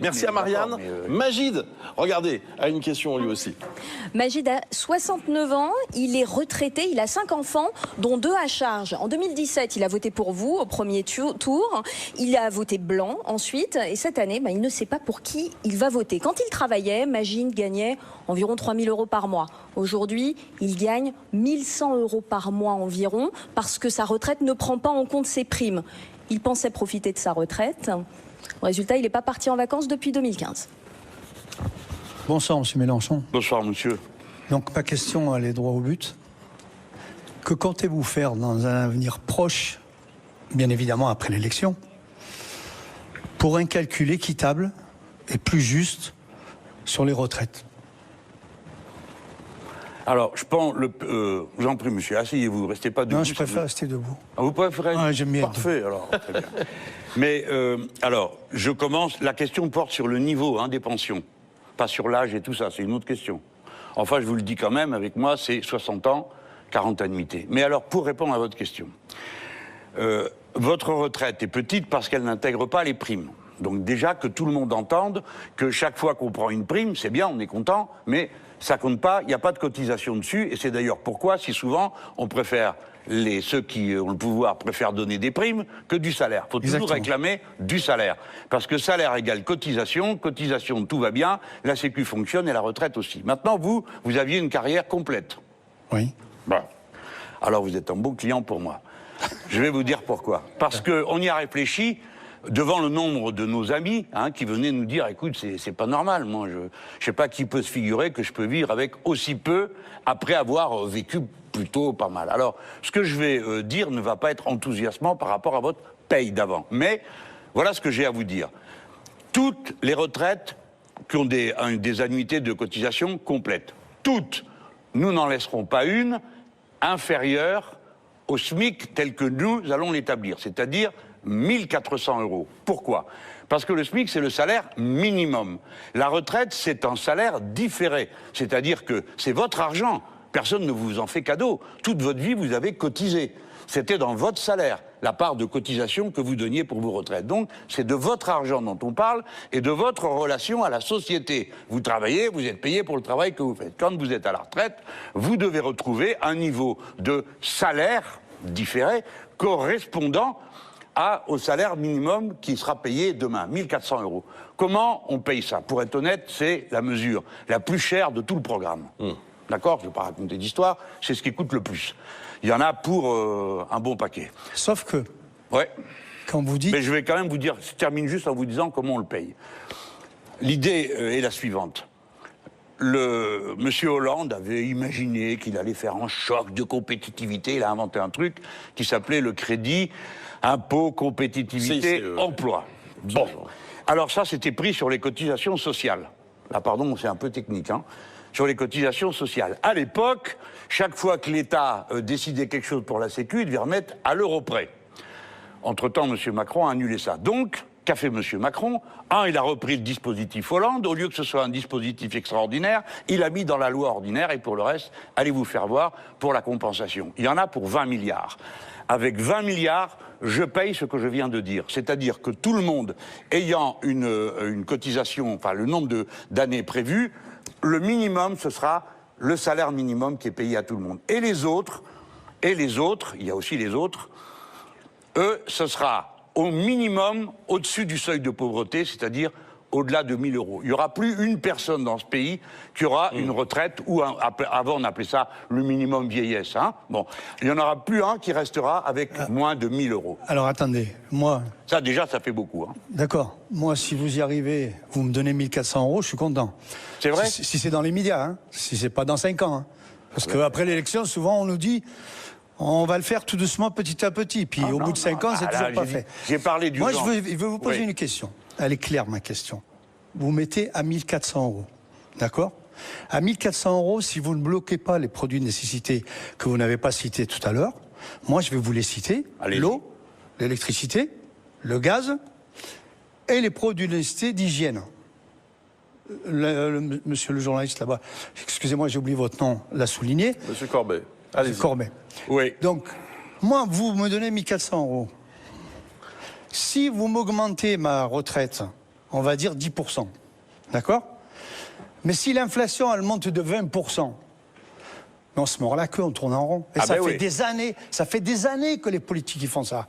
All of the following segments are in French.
Merci à Marianne. Magid, regardez, a une question lui aussi. Magid a 69 ans, il est retraité, il a 5 enfants, dont 2 à charge. En 2017, il a voté pour vous au premier tour, il a voté blanc ensuite, et cette année, il ne sait pas pour qui il va voter. Quand il travaillait, Magid gagnait environ 3 000 € par mois. Aujourd'hui, il gagne 1 100 € par mois environ, parce que sa retraite ne prend pas en compte ses primes. Il pensait profiter de sa retraite. Résultat, il n'est pas parti en vacances depuis 2015. Bonsoir, M. Mélenchon. Bonsoir, monsieur. Donc, ma question, elle est droit au but. Que comptez-vous faire dans un avenir proche, bien évidemment après l'élection, pour un calcul équitable et plus juste sur les retraites? Alors, je pense, j'en prie, monsieur, asseyez-vous, restez pas debout. Non, je préfère rester debout. Ah, vous préférez? Ah, j'aime bien. Parfait, alors, très bien. Mais, alors, je commence, la question porte sur le niveau des pensions, pas sur l'âge et tout ça, c'est une autre question. Enfin, je vous le dis quand même, avec moi, c'est 60 ans, 40 annuités. Mais alors, pour répondre à votre question, votre retraite est petite parce qu'elle n'intègre pas les primes. Donc déjà, que tout le monde entende que chaque fois qu'on prend une prime, c'est bien, on est content, mais ça compte pas, il n'y a pas de cotisation dessus, et c'est d'ailleurs pourquoi, si souvent, on préfère, ceux qui ont le pouvoir préfèrent donner des primes que du salaire. Il faut toujours réclamer du salaire. Parce que salaire égale cotisation, cotisation, tout va bien, la Sécu fonctionne et la retraite aussi. Maintenant, vous aviez une carrière complète. Oui. Bon. Alors vous êtes un bon client pour moi. Je vais vous dire pourquoi. Parce qu'on y a réfléchi devant le nombre de nos amis qui venaient nous dire, écoute, c'est pas normal, moi, je sais pas qui peut se figurer que je peux vivre avec aussi peu après avoir vécu plutôt pas mal. Alors, ce que je vais dire ne va pas être enthousiasmant par rapport à votre paye d'avant. Mais voilà ce que j'ai à vous dire. Toutes les retraites qui ont des annuités de cotisation complètes, toutes, nous n'en laisserons pas une inférieure au SMIC tel que nous allons l'établir, c'est-à-dire 1 400 €. Pourquoi? Parce que le SMIC, c'est le salaire minimum. La retraite, c'est un salaire différé. C'est-à-dire que c'est votre argent. Personne ne vous en fait cadeau. Toute votre vie, vous avez cotisé. C'était dans votre salaire, la part de cotisation que vous donniez pour vos retraites. Donc, c'est de votre argent dont on parle et de votre relation à la société. Vous travaillez, vous êtes payé pour le travail que vous faites. Quand vous êtes à la retraite, vous devez retrouver un niveau de salaire différé correspondant au salaire minimum qui sera payé demain, 1 400 €. Comment on paye ça? Pour être honnête, c'est la mesure la plus chère de tout le programme. D'accord? Je ne vais pas raconter d'histoire, c'est ce qui coûte le plus. Il y en a pour un bon paquet. Sauf que, ouais. quand vous dites... Mais je vais quand même vous dire, je termine juste en vous disant comment on le paye. L'idée est la suivante. Monsieur Hollande avait imaginé qu'il allait faire un choc de compétitivité. Il a inventé un truc qui s'appelait le crédit impôt, compétitivité, emploi. Bon. Alors ça, c'était pris sur les cotisations sociales. Là, pardon, c'est un peu technique, sur les cotisations sociales. À l'époque, chaque fois que l'État décidait quelque chose pour la Sécu, il devait remettre à l'euro près. Entre-temps, M. Macron a annulé ça. Donc, qu'a fait M. Macron? Il a repris le dispositif Hollande. Au lieu que ce soit un dispositif extraordinaire, il a mis dans la loi ordinaire. Et pour le reste, allez vous faire voir pour la compensation. Il y en a pour 20 milliards. Avec 20 milliards, je paye ce que je viens de dire. C'est-à-dire que tout le monde ayant une cotisation, enfin le nombre d'années prévues, le minimum, ce sera le salaire minimum qui est payé à tout le monde. Et les autres, il y a aussi les autres, eux, ce sera au minimum au-dessus du seuil de pauvreté, c'est-à-dire au-delà de 1 000 €. Il n'y aura plus une personne dans ce pays qui aura une retraite, ou avant on appelait ça le minimum vieillesse. Bon, il n'y en aura plus un qui restera avec moins de 1 000 €. Alors attendez, moi... Ça déjà, ça fait beaucoup. D'accord. Moi, si vous y arrivez, vous me donnez 1 400 €, je suis content. C'est vrai? Si c'est dans les médias, si c'est pas dans 5 ans. Parce qu'après l'élection, souvent on nous dit... On va le faire tout doucement, petit à petit. Puis au bout de 5 ans, c'est toujours pas fait. J'ai parlé du Moi, je veux vous poser une question. Elle est claire, ma question. Vous mettez à 1 400 €. D'accord? À 1 400 €, si vous ne bloquez pas les produits de nécessité que vous n'avez pas cités tout à l'heure, moi, je vais vous les citer. L'eau, l'électricité, le gaz et les produits de nécessité d'hygiène. Monsieur le journaliste là-bas, excusez-moi, j'ai oublié votre nom, l'a souligné. Monsieur Corbet. Allez-y. Corbet. Oui. Donc, moi, vous me donnez 1 400 €. Si vous m'augmentez ma retraite on va dire 10%. D'accord? Mais si l'inflation, elle monte de 20%, on se mord la queue, on tourne en rond. Et ça fait des années que les politiques ils font ça.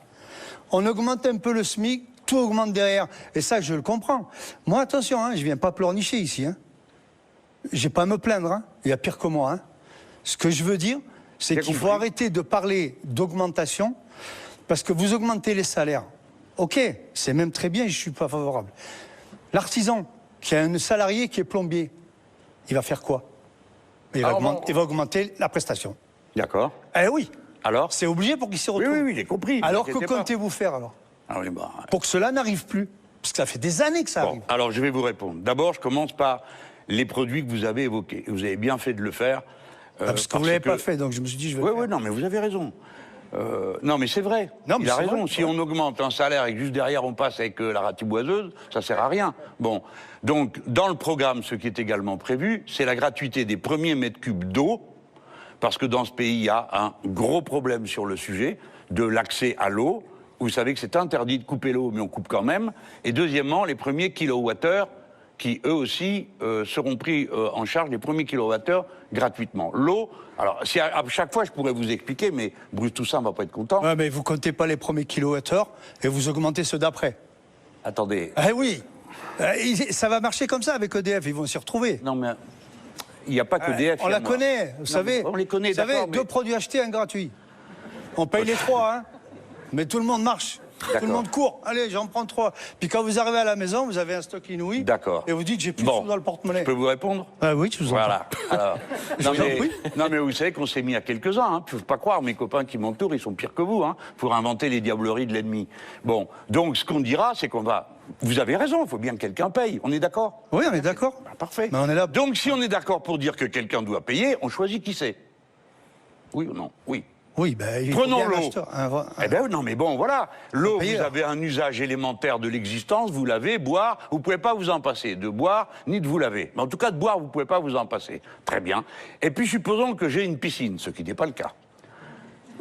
On augmente un peu le SMIC, tout augmente derrière. Et ça, je le comprends. Moi, attention, hein, je viens pas pleurnicher ici. Hein. J'ai pas à me plaindre. Hein. Il y a pire que moi. Hein. Ce que je veux dire, c'est qu'il faut arrêter de parler d'augmentation parce que vous augmentez les salaires. Ok, c'est même très bien, je suis pas favorable. L'artisan qui a un salarié qui est plombier, il va faire quoi? Il va augmenter la prestation. D'accord. Eh oui. Alors? C'est obligé pour qu'il s'y retrouve. Oui, j'ai compris. Alors que comptez-vous faire alors? Ah oui, bah, pour que cela n'arrive plus. Parce que ça fait des années que ça arrive. Alors je vais vous répondre. D'abord, je commence par les produits que vous avez évoqués. Vous avez bien fait de le faire. Parce que vous ne l'avez pas fait, donc je me suis dit, je vais le faire. Oui, non, mais vous avez raison. Non, mais c'est vrai. Non, il a raison. Vrai, si on augmente un salaire et que juste derrière on passe avec la ratiboiseuse, ça sert à rien. Bon, donc dans le programme, ce qui est également prévu, c'est la gratuité des premiers mètres cubes d'eau, parce que dans ce pays, il y a un gros problème sur le sujet de l'accès à l'eau. Vous savez que c'est interdit de couper l'eau, mais on coupe quand même. Et deuxièmement, les premiers kilowattheures qui, eux aussi, seront pris en charge, les premiers kilowattheures, gratuitement. L'eau, alors, si à chaque fois, je pourrais vous expliquer, mais Bruce Toussaint ne va pas être content. Ouais, mais vous ne comptez pas les premiers kilowattheures et vous augmentez ceux d'après. Attendez. Ah oui, ça va marcher comme ça avec EDF, ils vont s'y retrouver. Non, mais il n'y a pas qu'EDF. On la connaît, vous savez. On les connaît, d'accord. Vous savez, 2 produits achetés, un gratuit. On paye les 3, hein. Mais tout le monde marche. Tout le monde court. Allez, j'en prends 3. Puis quand vous arrivez à la maison, vous avez un stock inouï. D'accord. Et vous dites, j'ai plus de sous dans le porte-monnaie. Je peux vous répondre? Ah oui, je vous en prie. Voilà. Alors, non, mais vous savez qu'on s'est mis à quelques-uns. Hein. Il ne faut pas croire, mes copains qui m'entourent, ils sont pires que vous, hein, pour inventer les diableries de l'ennemi. Bon, donc ce qu'on dira, c'est qu'on va... Vous avez raison, il faut bien que quelqu'un paye. On est d'accord? Oui, on est d'accord. Bah, parfait. Mais on est là. Donc si on est d'accord pour dire que quelqu'un doit payer, on choisit qui c'est. Oui ou non? Oui. Oui, ben, prenons l'eau. Eh ben non, mais bon, voilà. L'eau, vous avez un usage élémentaire de l'existence, vous lavez, boire, vous ne pouvez pas vous en passer. De boire, ni de vous laver. Mais en tout cas, de boire, vous ne pouvez pas vous en passer. Très bien. Et puis, supposons que j'ai une piscine, ce qui n'est pas le cas.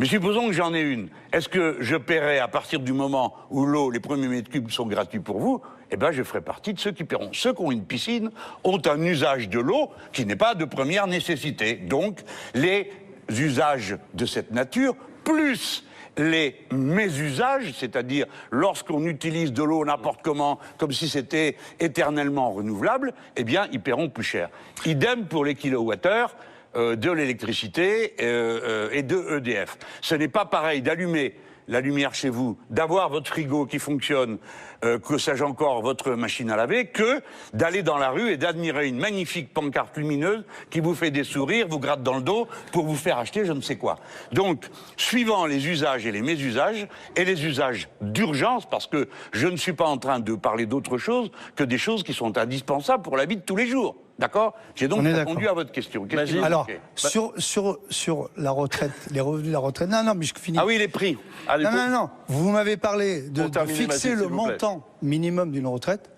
Mais supposons que j'en ai une. Est-ce que je paierai à partir du moment où l'eau, les premiers mètres cubes sont gratuits pour vous? Eh bien, je ferai partie de ceux qui paieront. Ceux qui ont une piscine ont un usage de l'eau qui n'est pas de première nécessité. Donc, les usages de cette nature, plus les mésusages, c'est-à-dire lorsqu'on utilise de l'eau n'importe comment, comme si c'était éternellement renouvelable, eh bien, ils paieront plus cher. Idem pour les kilowattheures de l'électricité et de EDF. Ce n'est pas pareil d'allumer la lumière chez vous, d'avoir votre frigo qui fonctionne, que sais-je encore, votre machine à laver, que d'aller dans la rue et d'admirer une magnifique pancarte lumineuse qui vous fait des sourires, vous gratte dans le dos pour vous faire acheter je ne sais quoi. Donc, suivant les usages et les mésusages, et les usages d'urgence, parce que je ne suis pas en train de parler d'autre chose que des choses qui sont indispensables pour la vie de tous les jours. D'accord? J'ai donc répondu à votre question. Alors, sur la retraite, les revenus de la retraite... Non, mais je finis. Ah oui, les prix. Non. Vous m'avez parlé de fixer le montant minimum d'une retraite,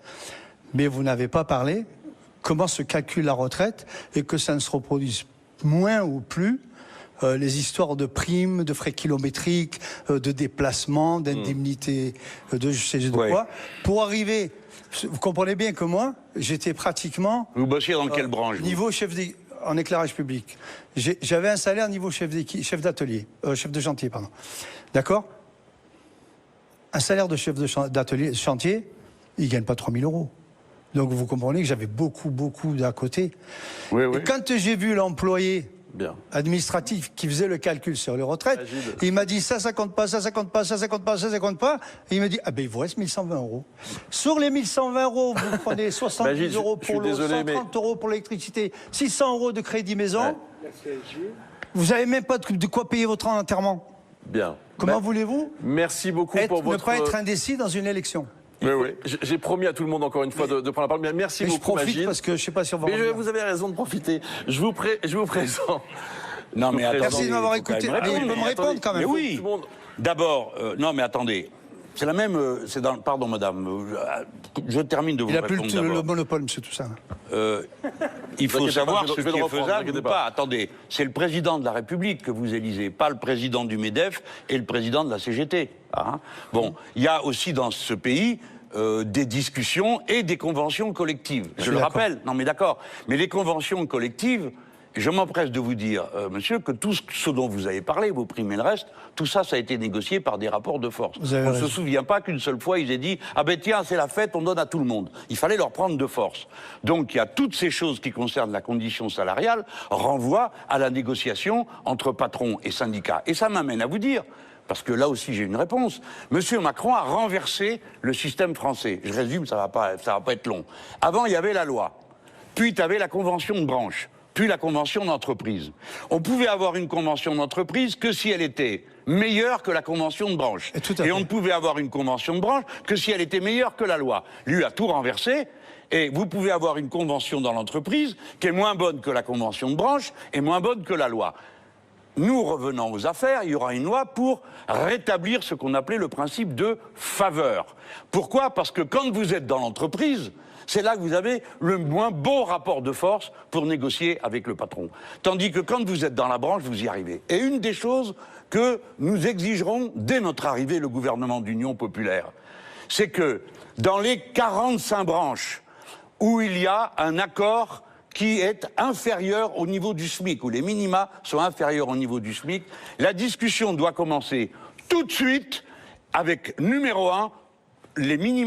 mais vous n'avez pas parlé comment se calcule la retraite et que ça ne se reproduise moins ou plus les histoires de primes, de frais kilométriques, de déplacements, d'indemnités, de je sais quoi, pour arriver... Vous comprenez bien que moi, j'étais pratiquement... Vous bossiez dans quelle branche? Niveau en éclairage public. J'avais un salaire niveau chef d'atelier, chef de chantier, pardon. D'accord? Un salaire de chef d'atelier, chantier, il ne gagne pas 3 000 €. Donc vous comprenez que j'avais beaucoup d'à côté. Oui. Et quand j'ai vu l'employé administratif qui faisait le calcul sur les retraites, il m'a dit ça compte pas, ça compte pas, ça compte pas, ça compte pas. Et il m'a dit, ah ben il vous reste 1 120 €. Sur les 1 120 € vous prenez 70 € pour l'eau, 130 € pour l'électricité, 600 € de crédit maison. Vous n'avez même pas de quoi payer votre enterrement. Bien. Comment voulez-vous pour votre... ne pas être indécis dans une élection? Oui. J'ai promis à tout le monde encore une fois de prendre la parole. Mais merci beaucoup, Magid. Je profite parce que je ne sais pas si on va... Mais vous avez raison de profiter. Je vous présente. Non mais attendez, merci de m'avoir écouté. Il peut me répondre quand même. Mais oui. D'abord, non mais attendez. C'est la même... pardon, madame. Je termine de vous répondre. Il n'a plus le monopole, monsieur Toussaint. Il faut savoir ce qui est faisable ou pas. Attendez, c'est le président de la République que vous élisez, pas le président du MEDEF et le président de la CGT. Hein. Bon, il y a aussi dans ce pays des discussions et des conventions collectives. Je suis le d'accord. rappelle, non mais d'accord, mais les conventions collectives, je m'empresse de vous dire, monsieur, que tout ce dont vous avez parlé, vos primes et le reste, tout ça, ça a été négocié par des rapports de force. Vous avez On ne se raison. souvient pas qu'une seule fois, ils aient dit « Ah ben tiens, c'est la fête, on donne à tout le monde ». Il fallait leur prendre de force. Donc il y a toutes ces choses qui concernent la condition salariale, renvoient à la négociation entre patrons et syndicats. Et ça m'amène à vous dire, parce que là aussi j'ai une réponse, Monsieur Macron a renversé le système français. Je résume, ça va pas être long. Avant, il y avait la loi, puis il y avait la convention de branche, puis la convention d'entreprise. On pouvait avoir une convention d'entreprise que si elle était meilleure que la convention de branche. Et on ne pouvait avoir une convention de branche que si elle était meilleure que la loi. Lui a tout renversé. Et vous pouvez avoir une convention dans l'entreprise qui est moins bonne que la convention de branche et moins bonne que la loi. Nous revenons aux affaires, il y aura une loi pour rétablir ce qu'on appelait le principe de faveur. Pourquoi ? Parce que quand vous êtes dans l'entreprise, c'est là que vous avez le moins beau rapport de force pour négocier avec le patron. Tandis que quand vous êtes dans la branche, vous y arrivez. Et une des choses que nous exigerons dès notre arrivée, le gouvernement d'Union populaire, c'est que dans les 45 branches où il y a un accord qui est inférieur au niveau du SMIC, où les minima sont inférieurs au niveau du SMIC, la discussion doit commencer tout de suite avec, numéro 1, les minima.